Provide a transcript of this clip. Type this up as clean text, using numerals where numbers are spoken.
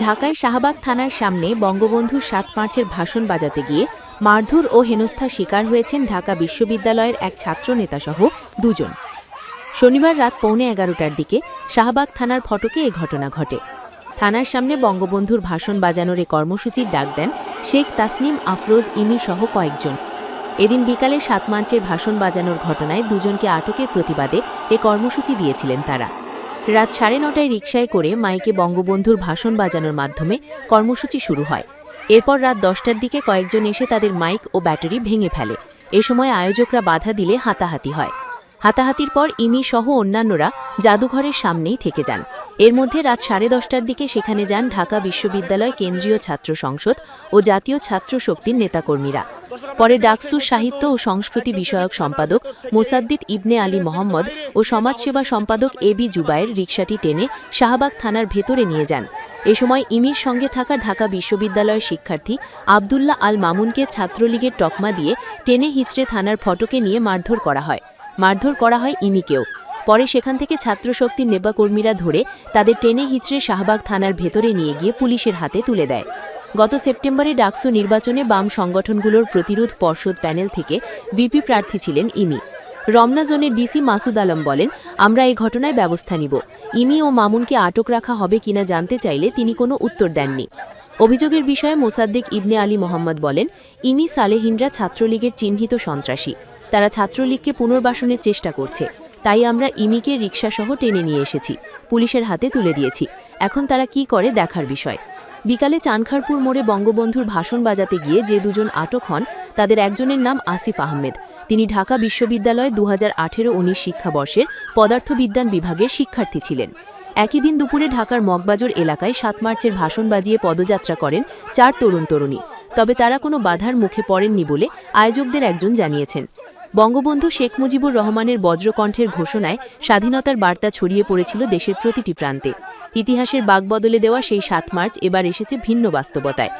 ঢাকায় শাহবাগ থানার সামনে বঙ্গবন্ধু ৭ মার্চের ভাষণ বাজাতে গিয়ে মারধর ও হেনস্থার শিকার হয়েছেন ঢাকা বিশ্ববিদ্যালয়ের এক ছাত্রনেতাসহ দুজন। শনিবার রাত 11:15টার দিকে শাহবাগ থানার ফটকে এ ঘটনা ঘটে। থানার সামনে বঙ্গবন্ধুর ভাষণ বাজানোর এ কর্মসূচির ডাক দেন শেখ তাসনিম আফরোজ ইমি সহ কয়েকজন। এদিন বিকালে ৭ মার্চের ভাষণ বাজানোর ঘটনায় দুজনকে আটকের প্রতিবাদে এ কর্মসূচি দিয়েছিলেন তারা। রাত 9:30টায় রিকশায় করে মাইকে বঙ্গবন্ধুর ভাষণ বাজানোর মাধ্যমে কর্মসূচি শুরু হয়। এরপর রাত 10টার দিকে কয়েকজন এসে তাদের মাইক ও ব্যাটারি ভেঙে ফেলে। এ সময় আয়োজকরা বাধা দিলে হাতাহাতি হয়। হাতাহাতির পর ইমি সহ অন্যান্যরা জাদুঘরের সামনেই থেকে যান। এর মধ্যে রাত 10:30টার দিকে সেখানে যান ঢাকা বিশ্ববিদ্যালয় কেন্দ্রীয় ছাত্র সংসদ ও জাতীয় ছাত্র শক্তির নেতাকর্মীরা। পরে ডাকসুর সাহিত্য ও সংস্কৃতি বিষয়ক সম্পাদক মোসাদ্দিদ ইবনে আলী মোহাম্মদ ও সমাজসেবা সম্পাদক এবি জুবায়ের রিকশাটি টেনে শাহবাগ থানার ভেতরে নিয়ে যান। এ সময় ইমির সঙ্গে থাকা ঢাকা বিশ্ববিদ্যালয়ের শিক্ষার্থী আবদুল্লাহ আল মামুনকে ছাত্রলীগের তকমা দিয়ে টেনে হিচড়ে থানার ফটকে নিয়ে মারধর করা হয় ইমিকেও। পরে সেখান থেকে ছাত্রশক্তির নেতাকর্মীরা ধরে তাদের টেনে হিচড়ে শাহবাগ থানার ভেতরে নিয়ে গিয়ে পুলিশের হাতে তুলে দেয়। গত সেপ্টেম্বরে ডাকসু নির্বাচনে বাম সংগঠনগুলোর প্রতিরোধ পর্ষদ প্যানেল থেকে ভিপি প্রার্থী ছিলেন ইমি। রমনা জোনের ডিসি মাসুদ আলম বলেন, আমরা এই ঘটনায় ব্যবস্থা নিব। ইমি ও মামুনকে আটক রাখা হবে কিনা জানতে চাইলে তিনি কোনো উত্তর দেননি। অভিযোগের বিষয়ে মোসাদ্দিক ইবনে আলী মোহাম্মদ বলেন, ইমি সালেহিনরা ছাত্রলীগের চিহ্নিত সন্ত্রাসী। তারা ছাত্রলীগকে পুনর্বাসনের চেষ্টা করছে। তাই আমরা ইমিকে রিকশাসহ টেনে নিয়ে এসেছি, পুলিশের হাতে তুলে দিয়েছি। এখন তারা কি করে দেখার বিষয়। বিকালে চানখারপুর মোড়ে বঙ্গবন্ধুর ভাষণ বাজাতে গিয়ে যে দুজন আটক হন তাদের একজনের নাম আসিফ আহমেদ। তিনি ঢাকা বিশ্ববিদ্যালয় 2018-19 শিক্ষাবর্ষের পদার্থবিজ্ঞান বিভাগের শিক্ষার্থী ছিলেন। একই দিন দুপুরে ঢাকার মগবাজার এলাকায় ৭ মার্চের ভাষণ বাজিয়ে পদযাত্রা করেন 4 তরুণ-তরুণী। তবে তারা কোনো বাধার মুখে পড়েননি বলে আয়োজকদের একজন জানিয়েছেন। বঙ্গবন্ধু শেখ মুজিবুর রহমানের বজ্রকণ্ঠের ঘোষণায় স্বাধীনতার বার্তা ছড়িয়ে পড়েছিল দেশের প্রতিটি প্রান্তে। ইতিহাসের বাঁক বদলে দেওয়া সেই ৭ মার্চ এবার এসেছে ভিন্ন বাস্তবতায়।